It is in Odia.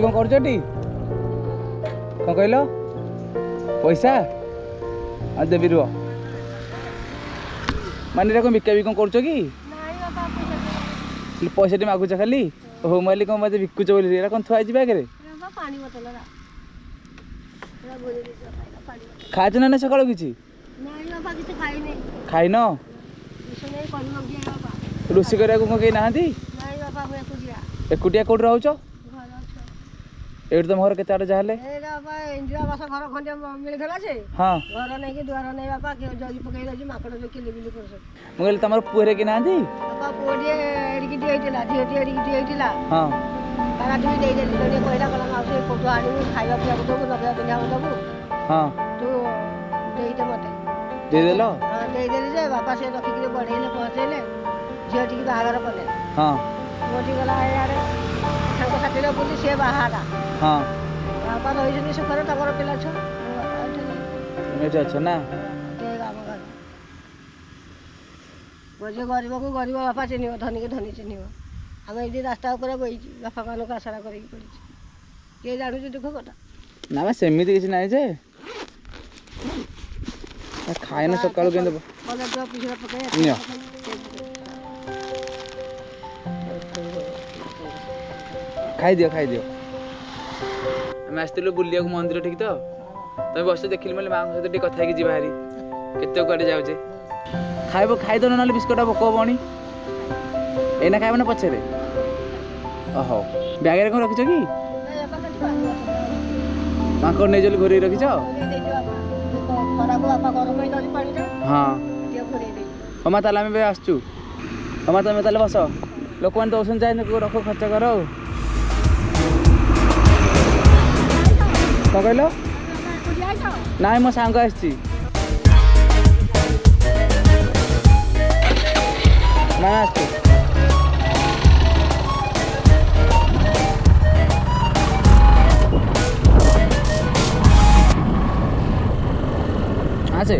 ମାଉସୀ କ'ଣ କରୁଛଟି କ'ଣ କହିଲ ପଇସା ଆଉ ଦେବି ରୁହ ମାନେ ଏଇଟା କ'ଣ ବିକା ବିକି କ'ଣ କରୁଛ କି ପଇସା ଟିକେ ମାଗୁଛ ଖାଲି ହଉ ମାଲି କ'ଣ ମୋତେ ବିକୁଛ ବୋଲି ଏଇଟା କ'ଣ ଥୁଆ ହେଇଛି ବ୍ୟାଗରେ ଖାଇଛ ନା ସକାଳୁ କିଛି ଖାଇନ ରୋଷେଇ କରିବାକୁ କ'ଣ କେହି ନାହାନ୍ତି ଏକୁଟିଆ କୋଉଠି ରହୁଛ ଏଇଠି ତମ ଘର କେତେ ଆଡ଼େ ଯାହେଲେ ଇନ୍ଦିରାବାସ ଘର ଖଣ୍ଡେ ମିଳିଥିଲା ଯେ ହଁ ଘର ନେଇକି ଦୁଆର ନେଇ ବାପା ଜରି ପକେଇ ଦେଉଛି ମାଙ୍କଡ଼ ଯୋଉ କିଲି ବିଲି କରୁଛନ୍ତି ମୁଁ କହିଲି ତମର ପୁଅରେ କି ନାହାନ୍ତି ବାପା ପୁଅଟିଏ ଏଡ଼ିକିଟିଏ ହେଇଥିଲା ଝିଅଟିଏ ଏଡ଼ିକିଟିଏ ହେଇଥିଲା ହଁ ତାରାଟି ବି ଦେଇଦେଲି ଜଣେ କହିଲା କହିଲା ମାଉସୀ କୋଉଠୁ ଆଣିବୁ ଖାଇବା ପିଇବାକୁ ଦେବୁ ଲଗେଇବା ପିନ୍ଧିବାକୁ ଦେବୁ ହଁ ତୁ ଦେଇଦେ ମୋତେ ଦେଇଦେଲ ହଁ ଦେଇଦେଲି ଯେ ବାପା ସେ ରଖିକିରି ବଢ଼େଇଲେ ପହଞ୍ଚେଇଲେ ଝିଅଟିକି ବାହାଘର କଲେ ହଁ ପୁଅଟି ଗଲା ଏଆଡ଼େ ସାଙ୍ଗସାଥିରେ ବୁଲି ସିଏ ବାହାହେଲା ହଁ ବାପା ରହିଛନ୍ତି ସୁଖରେ ତାଙ୍କର ପିଲା ଛୁଆ ଏଠି ଅଛ ନା ଯେ ଗରିବକୁ ଗରିବ ବାପା ଚିହ୍ନିବ ଧନୀକି ଧନୀ ଚିହ୍ନିବ ଆମେ ଏଇଠି ରାସ୍ତା ଉପରେ ବହିଛୁ ବାପା ମାନଙ୍କୁ ଆଶା କରିକି ପଡ଼ିଛୁ କିଏ ଜାଣୁଛି ଦୁଃଖ କଥା ନା ବା ସେମିତି କିଛି ନାହିଁ ଯେ ଖାଇନ ସକାଳୁ କେମିତି ନିଅ ଖାଇଦିଅ ଖାଇଦିଅ ଆମେ ଆସିଥିଲୁ ବୁଲିବାକୁ ମନ୍ଦିର ଠିକ ତ ତମେ ବସ ଦେଖିଲି ମାନେ ମାଙ୍କ ସହିତ ଟିକେ କଥା ହେଇକି ଯିବା ହାରି କେତେ କୁଆଡ଼େ ଯାଉଛେ ଖାଇବ ଖାଇଦେବ ନହେଲେ ବିସ୍କୁଟ ଭୋକ ହବନି ଏଇନା ଖାଇବ ନା ପଛରେ ହଉ ବ୍ୟାଗରେ କ'ଣ ରଖିଛ କି ମାଙ୍କଡ଼ ନେଇଚଲି ଘୋରେଇ ରଖିଛ ହଁ ହଁ ମା ତାହେଲେ ଆମେ ଏବେ ଆସୁଛୁ ହଁ ମା ତମେ ତାହେଲେ ବସ ଲୋକମାନେ ଦେଉଛନ୍ତି ଯାଇ ରଖ ଖର୍ଚ୍ଚ କର ଆଉ କ'ଣ କହିଲ ନାଇଁ ମୋ ସାଙ୍ଗ ଆସିଛି ନା ଆସିଛୁ আছে